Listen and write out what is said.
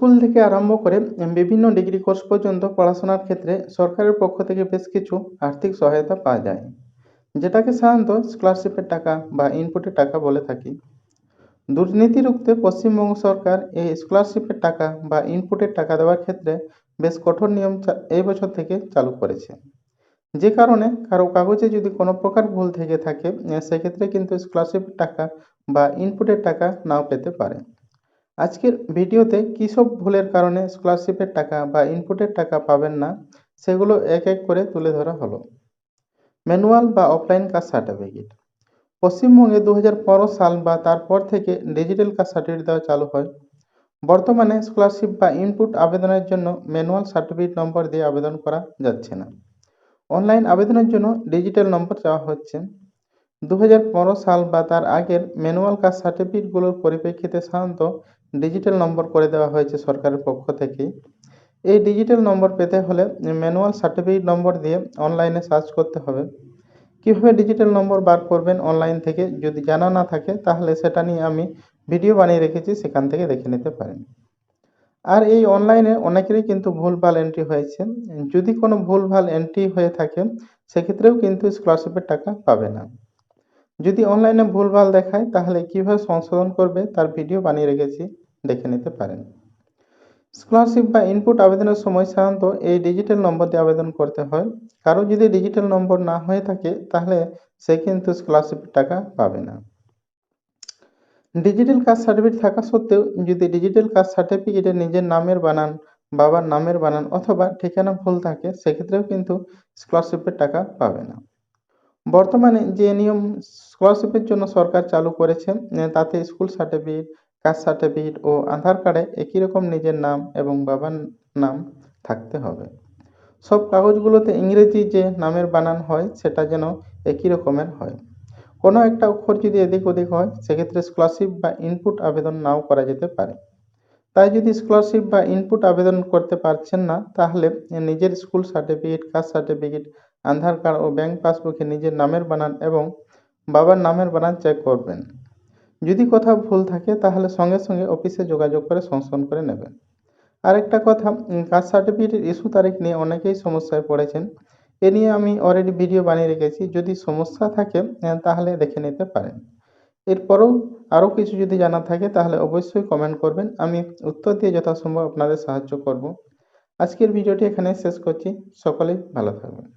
School থেকে আরম্ভ করে বিভিন্ন ডিগ্রি কোর্স পর্যন্ত পড়াশোনার ক্ষেত্রে সরকারের পক্ষ থেকে বেশ কিছু আর্থিক সহায়তা পাওয়া যায়, যেটাকে সাধারণত স্কলারশিপের টাকা বা ইনপুটের টাকা বলে থাকি। দুর্নীতি রুখতে পশ্চিমবঙ্গ সরকার এই স্কলারশিপের টাকা বা ইনপুটের টাকা দেওয়ার ক্ষেত্রে বেশ কঠোর নিয়ম এই বছর থেকে চালু করেছে। যে কারণে কারো কাগজে যদি কোনো প্রকার ভুল থেকে থাকে, সেক্ষেত্রে কিন্তু স্কলারশিপের টাকা বা ইনপুটের টাকা নাও পেতে পারে। আজকের ভিডিওতে কী সব ভুলের কারণে স্কলারশিপের টাকা বা ইনপুটের টাকা পাবেন না, সেগুলো এক এক করে তুলে ধরা হলো। ম্যানুয়াল বা অফলাইন কাস্ট সার্টিফিকেট। পশ্চিমবঙ্গে 2015 সাল বা তারপর থেকে ডিজিটাল কাস্ট সার্টিফিকেট দেওয়া চালু হয়। বর্তমানে স্কলারশিপ বা ইনপুট আবেদনের জন্য ম্যানুয়াল সার্টিফিকেট নম্বর দিয়ে আবেদন করা যাচ্ছে না। অনলাইন আবেদনের জন্য ডিজিটাল নম্বর চাওয়া হচ্ছে। 2015 সাল বা তার আগের ম্যানুয়াল কাস্ট সার্টিফিকেটগুলোর পরিপ্রেক্ষিতে সাধারণত ডিজিটাল নম্বর করে দেওয়া হয়েছে সরকারের পক্ষ থেকেই। এই ডিজিটাল নম্বর পেতে হলে ম্যানুয়াল সার্টিফিকেট নম্বর দিয়ে অনলাইনে সার্চ করতে হবে। কীভাবে ডিজিটাল নম্বর বার করবেন অনলাইন থেকে যদি জানা না থাকে, তাহলে সেটা নিয়ে আমি ভিডিও বানিয়ে রেখেছি, সেখান থেকে দেখে নিতে পারেন। আর এই অনলাইনে অনেকেরই কিন্তু ভুলভাল এন্ট্রি হয়েছে। যদি কোনো ভুলভাল এন্ট্রি হয়ে থাকে, সেক্ষেত্রেও কিন্তু স্কলারশিপের টাকা পাবে না। যদি অনলাইনে ভুলভাল দেখায়, তাহলে কিভাবে সংশোধন করবে তার ভিডিও বানিয়ে রেখেছি, দেখে নিতে পারেন। স্কলারশিপ বা ইনপুট আবেদনের সময় সাধারণত এই ডিজিটাল নম্বর দিয়ে আবেদন করতে হয়। কারো যদি ডিজিটাল নম্বর না হয়ে থাকে, তাহলে সে কিন্তু স্কলারশিপের টাকা পাবে না। ডিজিটাল কাস্ট সার্টিফিকেট থাকা সত্ত্বেও যদি ডিজিটাল কাস্ট সার্টিফিকেটে নিজের নামের বানান, বাবার নামের বানান অথবা ঠিকানা ভুল থাকে, সেক্ষেত্রেও কিন্তু স্কলারশিপের টাকা পাবে না। বর্তমানে যে নিয়ম স্কলারশিপের জন্য সরকার চালু করেছে, তাতে স্কুল সার্টিফিকেট, কাস্ট সার্টিফিকেট ও আধার কার্ডে একই রকম নিজের নাম এবং বাবার নাম থাকতে হবে। সব কাগজগুলোতে ইংরেজি যে নামের বানান হয়, সেটা যেন একই রকমের হয়। কোনো একটা অক্ষর যদি এদিক ওদিক হয়, সেক্ষেত্রে স্কলারশিপ বা ইনপুট আবেদন নাও করা যেতে পারে। তাই যদি স্কলারশিপ বা ইনপুট আবেদন করতে পারছেন না, তাহলে নিজের স্কুল সার্টিফিকেট, কাস্ট সার্টিফিকেট, আধার কার্ড ও ব্যাংক পাসবুকে নিজের নামের বানান এবং বাবার নামের বানান চেক করবেন। যদি কোথাও ভুল থাকে, তাহলে সঙ্গে সঙ্গে অফিসে যোগাযোগ করে সংশোধন করে নেবেন। আরেকটা কথা, কাস্ট সার্টিফিকেটের ইস্যু তারিখ নিয়ে অনেকেই সমস্যায় পড়েছেন। এ নিয়ে আমি অলরেডি ভিডিও বানিয়ে রেখেছি, যদি সমস্যা থাকে তাহলে দেখে নিতে পারেন। এরপরেও আরও কিছু যদি জানার থাকে, তাহলে অবশ্যই কমেন্ট করবেন, আমি উত্তর দিয়ে যথাসম্ভব আপনাদের সাহায্য করব। আজকের ভিডিওটি এখানেই শেষ করছি। সকলেই ভালো থাকবেন।